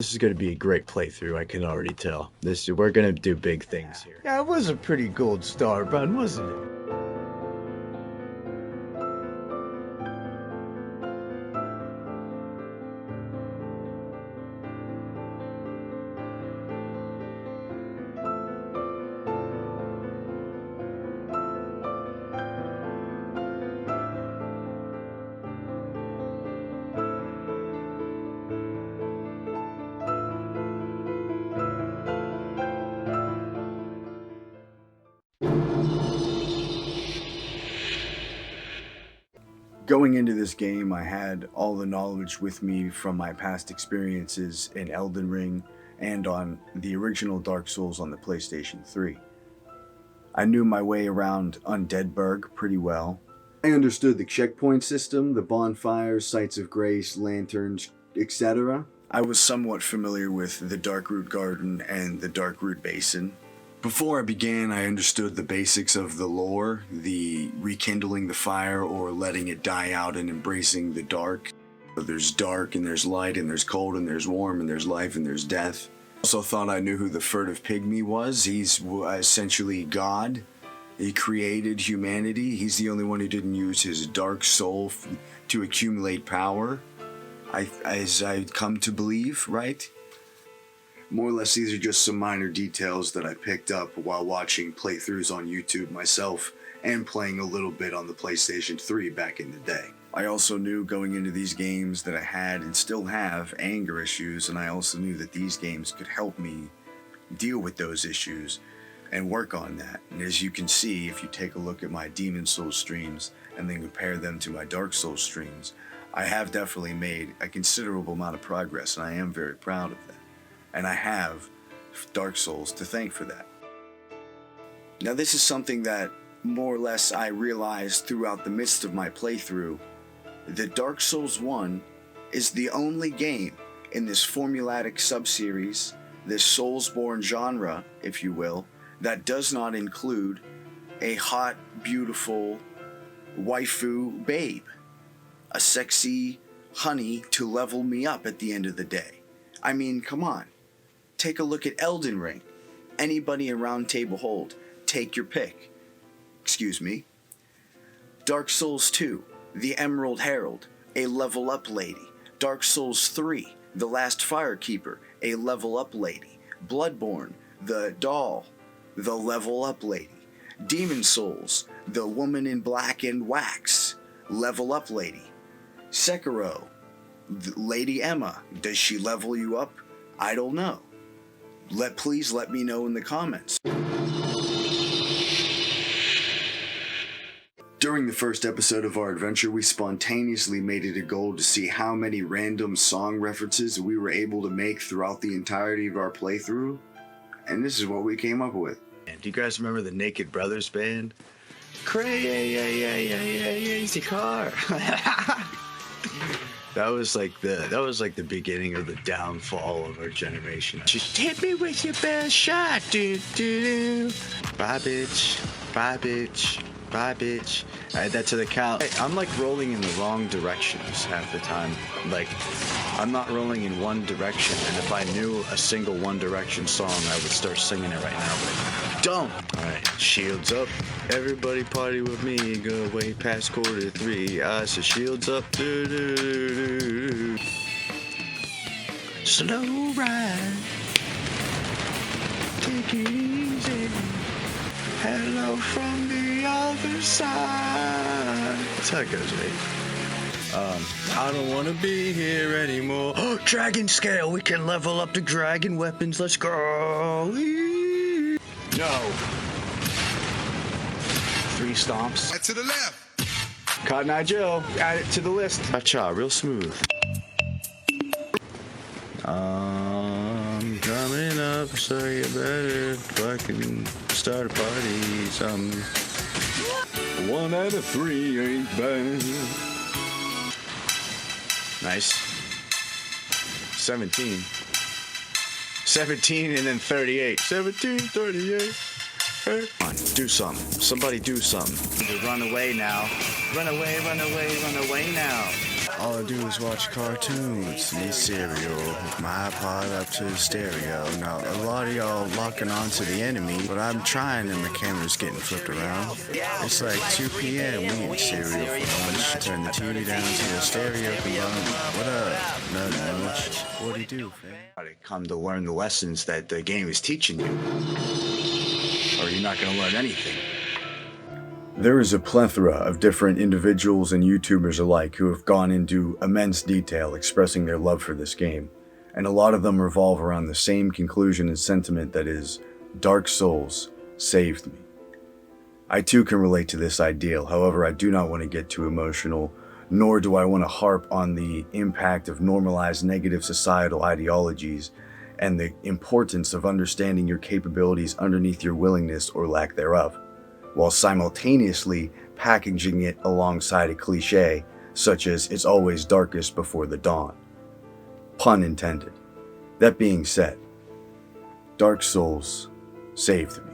This is going to be a great playthrough, I can already tell. We're going to do big things here. Yeah, it was a pretty gold star run, wasn't it? Going into this game, I had all the knowledge with me from my past experiences in Elden Ring and on the original Dark Souls on the PlayStation 3. I knew my way around Undeadburg pretty well. I understood the checkpoint system, the bonfires, sites of grace, lanterns, etc. I was somewhat familiar with the Darkroot Garden and the Darkroot Basin. Before I began, I understood the basics of the lore, the rekindling the fire or letting it die out and embracing the dark. There's dark and there's light and there's cold and there's warm and there's life and there's death. Also thought I knew who the furtive pygmy was. He's essentially God. He created humanity. He's the only one who didn't use his dark soul to accumulate power, as I come to believe, right? More or less, these are just some minor details that I picked up while watching playthroughs on YouTube myself and playing a little bit on the PlayStation 3 back in the day. I also knew going into these games that I had and still have anger issues, and I also knew that these games could help me deal with those issues and work on that. And as you can see, if you take a look at my Demon Souls streams and then compare them to my Dark Souls streams, I have definitely made a considerable amount of progress, and I am very proud of that. And I have Dark Souls to thank for that. Now this is something that more or less I realized throughout the midst of my playthrough, that Dark Souls 1 is the only game in this formulatic subseries, this Soulsborne genre, if you will, that does not include a hot, beautiful waifu babe, a sexy honey to level me up at the end of the day. I mean, come on. Take a look at Elden Ring. Anybody around table hold, take your pick. Excuse me. Dark Souls 2, the Emerald Herald, a level up lady. Dark Souls 3, the Last Firekeeper, a level up lady. Bloodborne, the doll, the level up lady. Demon Souls, the woman in black and wax, level up lady. Sekiro, Lady Emma, does she level you up? I don't know. Please let me know in the comments. During the first episode of our adventure, we spontaneously made it a goal to see how many random song references we were able to make throughout the entirety of our playthrough, and this is what we came up with. And do you guys remember the Naked Brothers band? Crazy car. That was like the beginning of the downfall of our generation. Just hit me with your best shot, dude. Bye, bitch. Bye, bitch. Bye, bitch. Add that to the count. Hey, I'm like rolling in the wrong directions half the time. Like, I'm not rolling in one direction, and if I knew a single One Direction song, I would start singing it right now, but I don't. Alright, shields up. Everybody party with me. Go way past quarter 3. I said shields up. Slow ride. Take it easy. Hello from the other side. That's how it goes, right? I don't want to be here anymore. Oh, dragon scale. We can level up the dragon weapons. Let's go. No. 3 stomps. Right to the left. Cotton Eye Joe. Add it to the list. Cha-cha, real smooth. I'm coming up, so you better fucking start a party. 1 out of 3 ain't bad. Nice. 17. 17 and then 38. 17, 38. Hey. Come on, do something. Somebody do something. Run away now. Run away, run away, run away now. All I do is watch cartoons and eat cereal with my iPod up to the stereo. Now, a lot of y'all locking on to the enemy, but I'm trying and the camera's getting flipped around. It's like 2 p.m. We eating cereal for lunch. Turn the TV down to the stereo combined. What up? Nothing much. What do you do, fam? Gotta come to learn the lessons that the game is teaching you, or you're not gonna learn anything. There is a plethora of different individuals and YouTubers alike who have gone into immense detail expressing their love for this game, and a lot of them revolve around the same conclusion and sentiment that is, Dark Souls saved me. I too can relate to this ideal, however I do not want to get too emotional, nor do I want to harp on the impact of normalized negative societal ideologies and the importance of understanding your capabilities underneath your willingness or lack thereof, while simultaneously packaging it alongside a cliche such as it's always darkest before the dawn. Pun intended. That being said, Dark Souls saved me.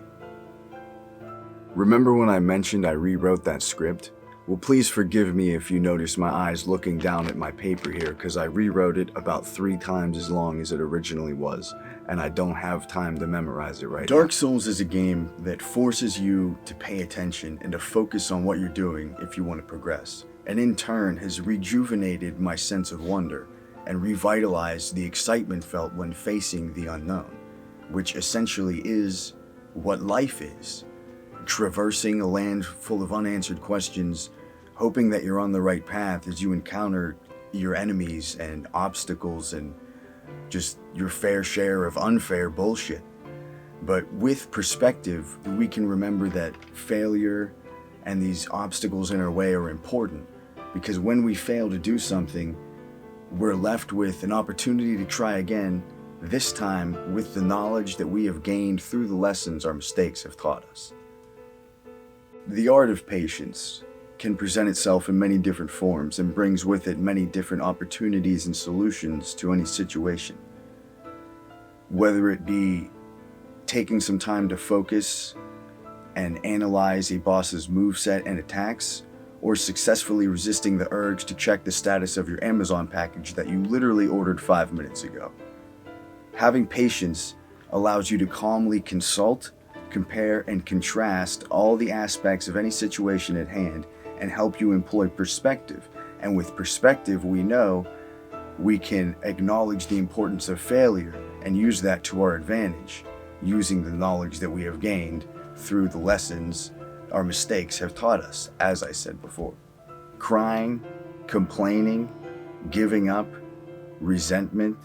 Remember when I mentioned I rewrote that script? Well, please forgive me if you notice my eyes looking down at my paper here, because I rewrote it about 3 times as long as it originally was, and I don't have time to memorize it right now. Dark Souls is a game that forces you to pay attention and to focus on what you're doing if you want to progress, and in turn has rejuvenated my sense of wonder and revitalized the excitement felt when facing the unknown, which essentially is what life is. Traversing a land full of unanswered questions, hoping that you're on the right path as you encounter your enemies and obstacles and just your fair share of unfair bullshit. But with perspective, we can remember that failure and these obstacles in our way are important, because when we fail to do something, we're left with an opportunity to try again, this time with the knowledge that we have gained through the lessons our mistakes have taught us. The art of patience can present itself in many different forms and brings with it many different opportunities and solutions to any situation. Whether it be taking some time to focus and analyze a boss's moveset and attacks, or successfully resisting the urge to check the status of your Amazon package that you literally ordered 5 minutes ago. Having patience allows you to calmly consult, compare, and contrast all the aspects of any situation at hand and help you employ perspective. And with perspective, we know we can acknowledge the importance of failure and use that to our advantage, using the knowledge that we have gained through the lessons our mistakes have taught us, as I said before. Crying, complaining, giving up, resentment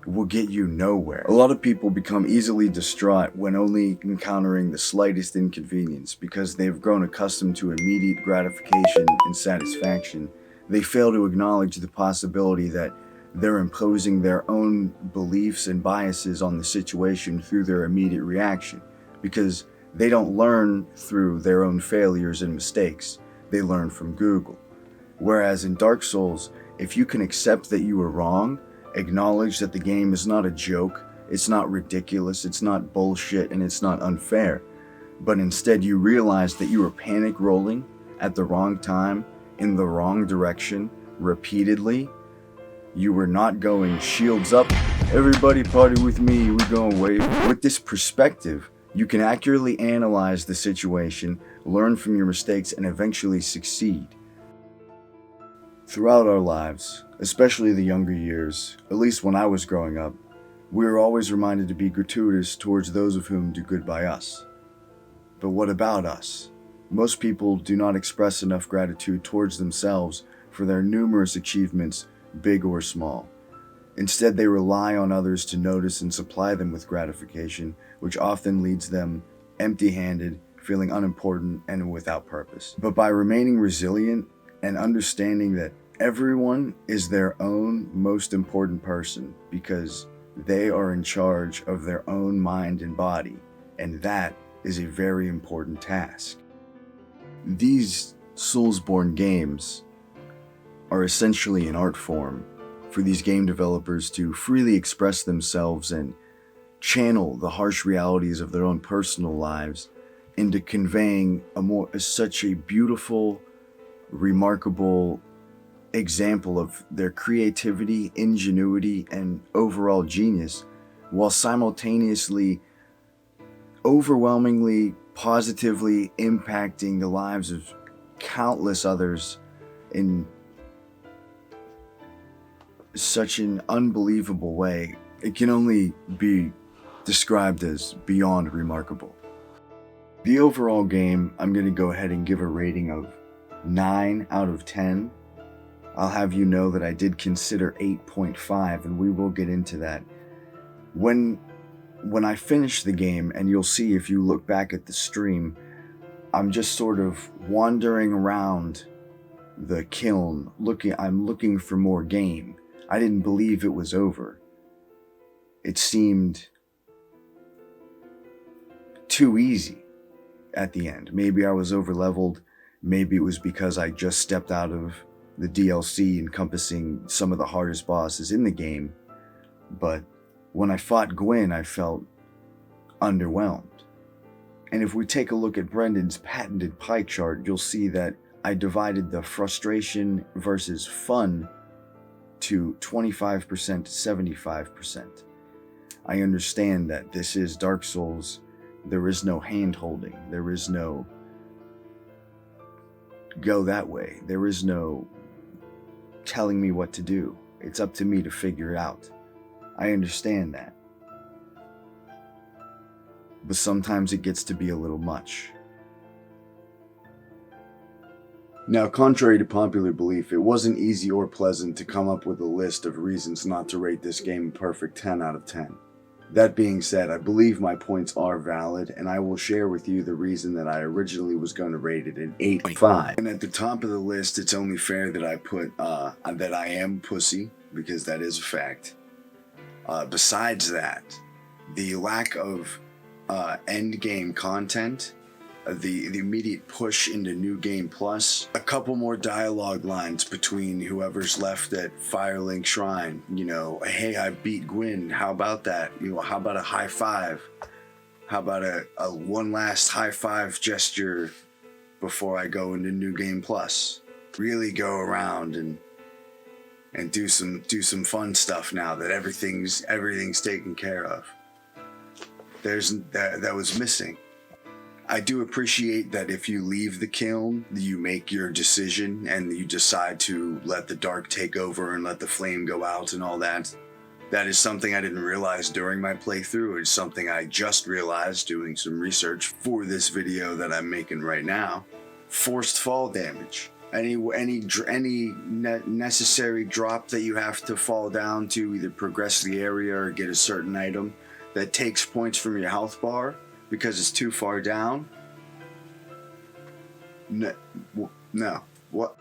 will get you nowhere. A lot of people become easily distraught when only encountering the slightest inconvenience because they've grown accustomed to immediate gratification and satisfaction. They fail to acknowledge the possibility that they're imposing their own beliefs and biases on the situation through their immediate reaction, because they don't learn through their own failures and mistakes. They learn from Google. Whereas in Dark Souls, if you can accept that you were wrong, acknowledge that the game is not a joke, it's not ridiculous, it's not bullshit, and it's not unfair, but instead you realize that you were panic rolling at the wrong time, in the wrong direction, repeatedly. You were not going shields up, everybody party with me, we're going wave. With this perspective, you can accurately analyze the situation, learn from your mistakes, and eventually succeed. Throughout our lives, especially the younger years, at least when I was growing up, we were always reminded to be gratuitous towards those of whom do good by us. But what about us? Most people do not express enough gratitude towards themselves for their numerous achievements, big or small. Instead, they rely on others to notice and supply them with gratification, which often leads them empty-handed, feeling unimportant and without purpose. But by remaining resilient and understanding that everyone is their own most important person because they are in charge of their own mind and body, and that is a very important task. These Soulsborne games are essentially an art form for these game developers to freely express themselves and channel the harsh realities of their own personal lives into conveying such a beautiful, remarkable, example of their creativity, ingenuity, and overall genius, while simultaneously overwhelmingly positively impacting the lives of countless others in such an unbelievable way. It can only be described as beyond remarkable. The overall game, I'm going to go ahead and give a rating of 9 out of 10. I'll have you know that I did consider 8.5, and we will get into that. When I finish the game, and you'll see if you look back at the stream, I'm just sort of wandering around the kiln, I'm looking for more game. I didn't believe it was over. It seemed too easy at the end. Maybe I was overleveled. Maybe it was because I just stepped out of the DLC encompassing some of the hardest bosses in the game. But when I fought Gwyn, I felt underwhelmed. And if we take a look at Brendan's patented pie chart, you'll see that I divided the frustration versus fun to 25% to 75%. I understand that this is Dark Souls. There is no hand-holding. There is no go that way. There is no telling me what to do. It's up to me to figure it out. I understand that. But sometimes it gets to be a little much. Now, contrary to popular belief, it wasn't easy or pleasant to come up with a list of reasons not to rate this game a perfect 10 out of 10. That being said, I believe my points are valid, and I will share with you the reason that I originally was going to rate it an 8.5. And at the top of the list, it's only fair that I put that I am pussy, because that is a fact. Besides that, the lack of end game content, the immediate push into New Game Plus, a couple more dialogue lines between whoever's left at Firelink Shrine, you know, hey, I beat Gwyn, how about that? You know, how about a high five? How about a one last high five gesture before I go into New Game Plus? Really go around and do some fun stuff now that everything's taken care of. That was missing. I do appreciate that if you leave the kiln, you make your decision and you decide to let the dark take over and let the flame go out and all that. That is something I didn't realize during my playthrough. It's something I just realized doing some research for this video that I'm making right now. Forced fall damage. Any necessary drop that you have to fall down to either progress the area or get a certain item that takes points from your health bar because it's too far down. No. What?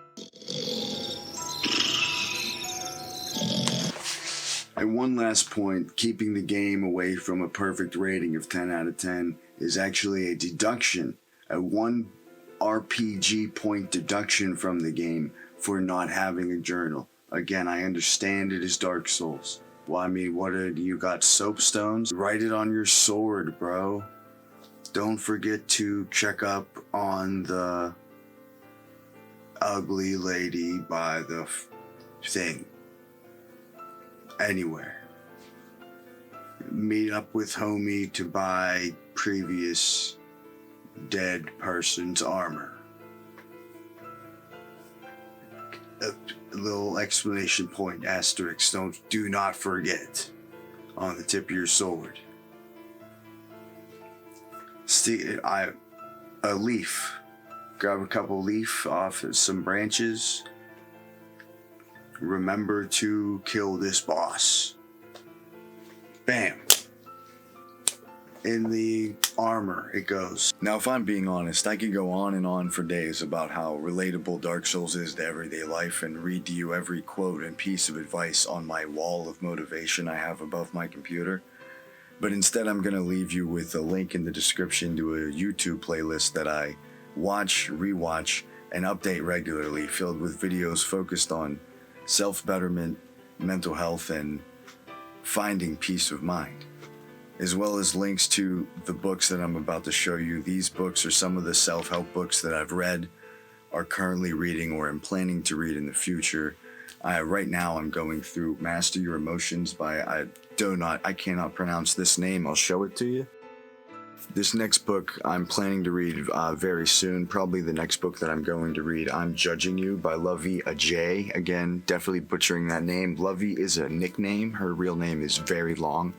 And one last point, keeping the game away from a perfect rating of 10 out of 10 is actually a deduction, a 1 RPG point deduction from the game for not having a journal. Again, I understand it is Dark Souls. Well, I mean, you got soapstones? Write it on your sword, bro. Don't forget to check up on the ugly lady by the thing. Anywhere. Meet up with homie to buy previous dead person's armor. A little exclamation point, asterisk, do not forget on the tip of your sword. A leaf. Grab a couple leaf off some branches. Remember to kill this boss. Bam. In the armor it goes. Now, if I'm being honest, I could go on and on for days about how relatable Dark Souls is to everyday life and read to you every quote and piece of advice on my wall of motivation I have above my computer. But instead, I'm going to leave you with a link in the description to a YouTube playlist that I watch, rewatch, and update regularly, filled with videos focused on self-betterment, mental health, and finding peace of mind, as well as links to the books that I'm about to show you. These books are some of the self-help books that I've read are currently reading or am planning to read in the future. Right now I'm going through Master Your Emotions by, I cannot pronounce this name, I'll show it to you. This next book I'm planning to read very soon, probably the next book that I'm going to read, I'm Judging You by Lovey Ajay. Again, definitely butchering that name. Lovey is a nickname, her real name is very long.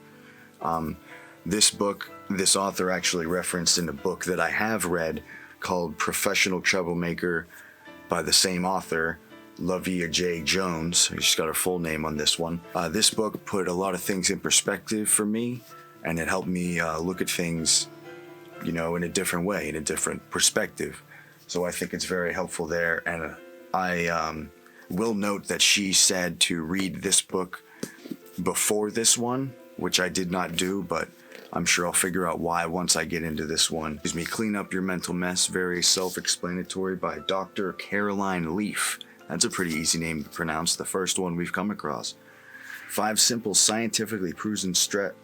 This book, this author actually referenced in a book that I have read called Professional Troublemaker by the same author, Lovey Ajay Jones. She's got her full name on this one. This book put a lot of things in perspective for me, and it helped me look at things, in a different way, in a different perspective. So I think it's very helpful there. And I will note that she said to read this book before this one, which I did not do, but I'm sure I'll figure out why once I get into this one. Excuse me, Clean Up Your Mental Mess, very self-explanatory, by Dr. Caroline Leaf. That's a pretty easy name to pronounce, the first one we've come across. 5 simple scientifically proven steps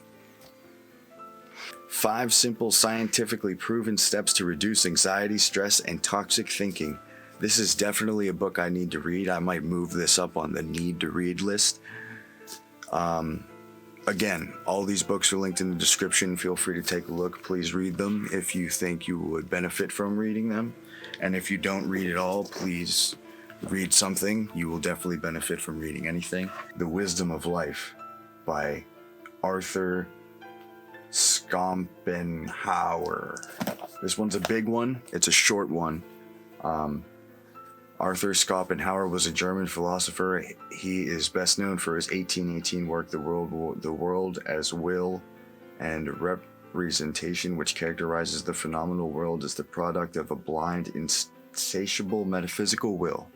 to reduce anxiety, stress, and toxic thinking. This is definitely a book I need to read. I might move this up on the need to read list. Again, all these books are linked in the description. Feel free to take a look. Please read them if you think you would benefit from reading them. And if you don't read it all, please read something. You will definitely benefit from reading anything. The Wisdom of Life by Arthur Schopenhauer. This one's a big one. It's a short one. Arthur Schopenhauer was a German philosopher. He is best known for his 1818 work, The World as Will and Representation, which characterizes the phenomenal world as the product of a blind, insatiable metaphysical will.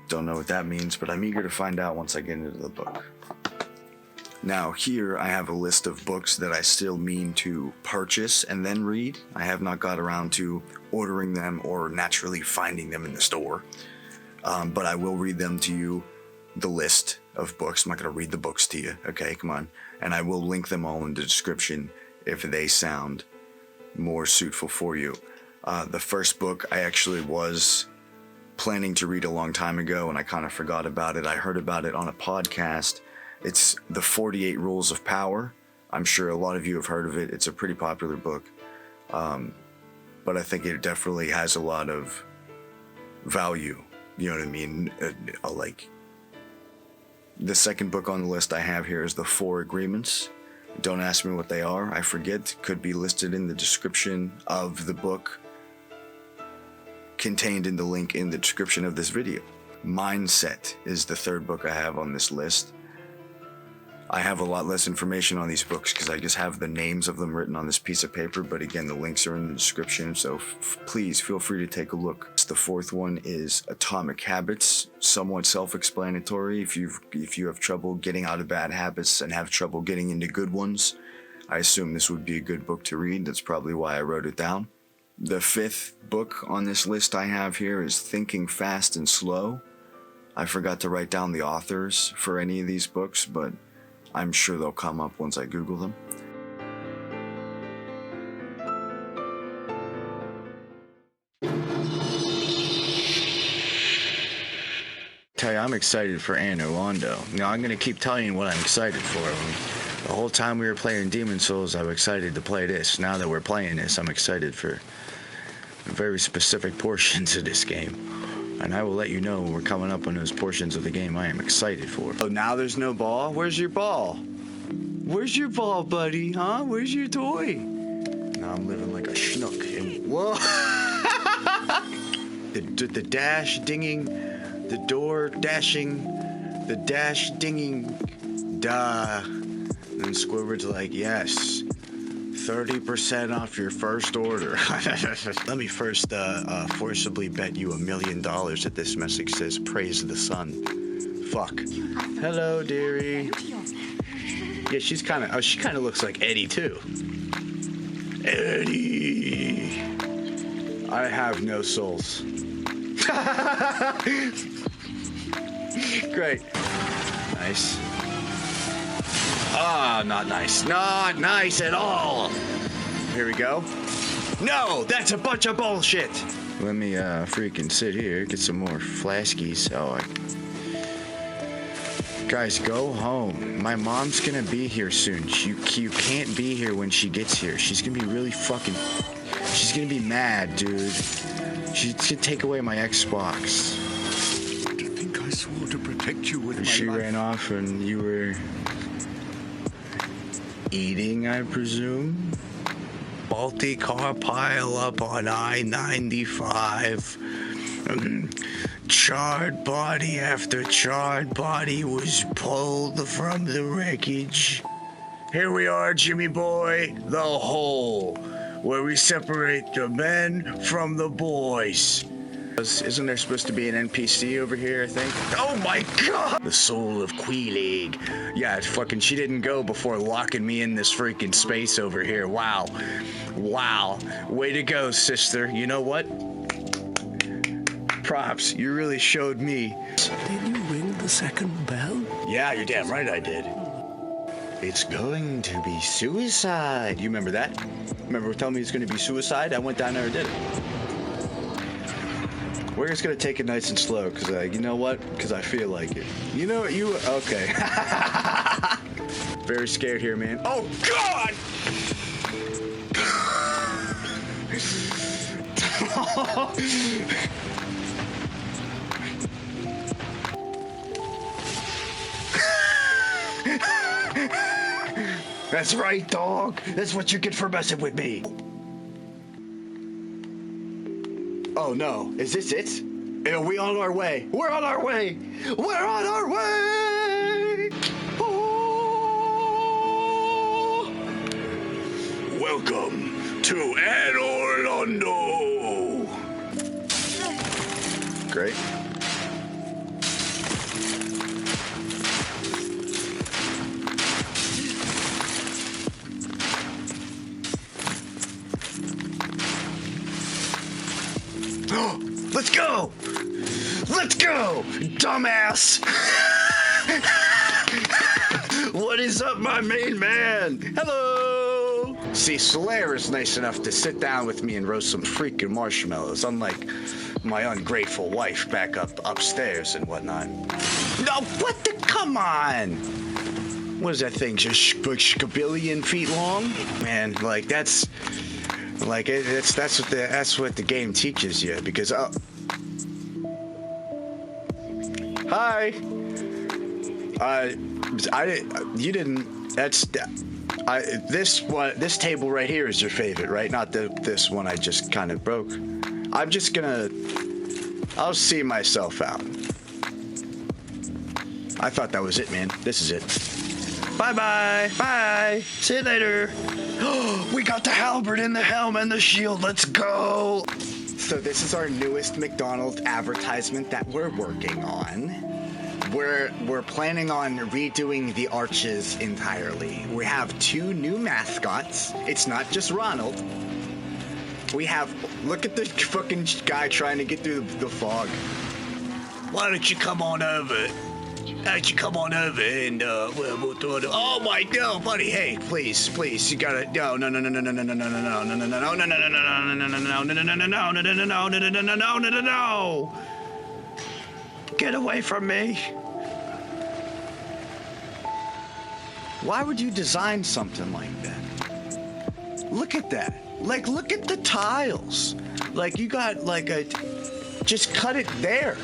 Don't know what that means, but I'm eager to find out once I get into the book. Now here I have a list of books that I still mean to purchase and then read. I have not got around to ordering them or naturally finding them in the store. But I will read them to you, the list of books. I'm not going to read the books to you. Okay, come on. And I will link them all in the description if they sound more suitable for you. The first book I actually was planning to read a long time ago, and I kind of forgot about it. I heard about it on a podcast. It's The 48 Rules of Power. I'm sure a lot of you have heard of it. It's a pretty popular book. But I think it definitely has a lot of value. You know what I mean? Like, the second book on the list I have here is The 4 Agreements. Don't ask me what they are. I forget. Could be listed in the description of the book contained in the link in the description of this video. Mindset is the third book I have on this list. I have a lot less information on these books because I just have the names of them written on this piece of paper, but again, the links are in the description, so please feel free to take a look. The fourth one is Atomic Habits, somewhat self-explanatory. If you have trouble getting out of bad habits and have trouble getting into good ones, I assume this would be a good book to read. That's probably why I wrote it down. The fifth book on this list I have here is Thinking Fast and Slow. I forgot to write down the authors for any of these books, but I'm sure they'll come up once I Google them. Tell you, I'm excited for Anno Londo. Now, I'm going to keep telling you what I'm excited for. The whole time we were playing Demon Souls, I was excited to play this. Now that we're playing this, I'm excited for very specific portions of this game. And I will let you know when we're coming up on those portions of the game I am excited for. Oh, now there's no ball? Where's your ball? Where's your ball, buddy? Huh? Where's your toy? Now I'm living like a schnook. And whoa! the dash dinging, the door dashing, the dash dinging, duh. And Squidward's like, yes. 30% off your first order. Let me first forcibly bet you $1 million that this message says praise the sun. Fuck. Hello, dearie. Yeah, she kind of looks like Eddie too. Eddie. I have no souls. Great. Nice. Ah, not nice. Not nice at all. Here we go. No, that's a bunch of bullshit. Let me freaking sit here, get some more flaskies. Guys, go home. My mom's gonna be here soon. You can't be here when she gets here. She's gonna be really fucking... She's gonna be mad, dude. She's gonna take away my Xbox. To think I swore to protect you with my She life. ran off and you were... eating, I presume? Multi-car pile up on I-95. Charred body after charred body was pulled from the wreckage. Here we are, Jimmy boy, the hole, where we separate the men from the boys. Isn't there supposed to be an NPC over here, I think? Oh my god! The soul of Queelig. Yeah, fucking, she didn't go before locking me in this freaking space over here. Wow. Wow. Way to go, sister. You know what? Props. You really showed me. Did you ring the second bell? Yeah, you're damn right I did. It's going to be suicide. You remember that? Remember telling me it's going to be suicide? I went down there and did it. We're just going to take it nice and slow, because, you know what? Because I feel like it. You know what? Okay. Very scared here, man. Oh, God! That's right, dog. That's what you get for messing with me. Oh, no. Is this it? Are we on our way? We're on our way! We're on our way! Oh. Welcome to Anne Orlando! Great. Let's go! Let's go, dumbass! What is up, my main man? Hello! See, Solaire is nice enough to sit down with me and roast some freaking marshmallows, unlike my ungrateful wife back upstairs and whatnot. No, what the? Come on! What is that thing? Just a billion feet long? Man, like that's what the game teaches you. Because hi, this table right here is your favorite, right? Not this one I just kind of broke. I'll see myself out. I thought that was it, man. This is it. Bye-bye. Bye. See you later. We got the halberd and the helm and the shield. Let's go. So this is our newest McDonald's advertisement that we're working on. We're planning on redoing the arches entirely. We have 2 new mascots. It's not just Ronald. Look at the fucking guy trying to get through the fog. Why don't you come on over? Why don't you come on over and we'll do it. Oh my God, buddy! Hey, please, you gotta no. Get away from me! Why would you design something like that? Look at that. Like, look at the tiles. Like, you got like just cut it there.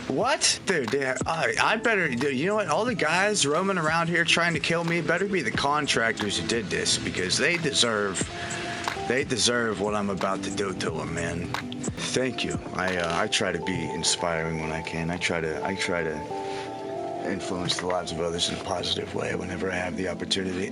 What? Dude, I better, you know what? All the guys roaming around here trying to kill me better be the contractors who did this, because they deserve what I'm about to do to them, man. Thank you. I try to be inspiring when I can. I try to influence the lives of others in a positive way whenever I have the opportunity.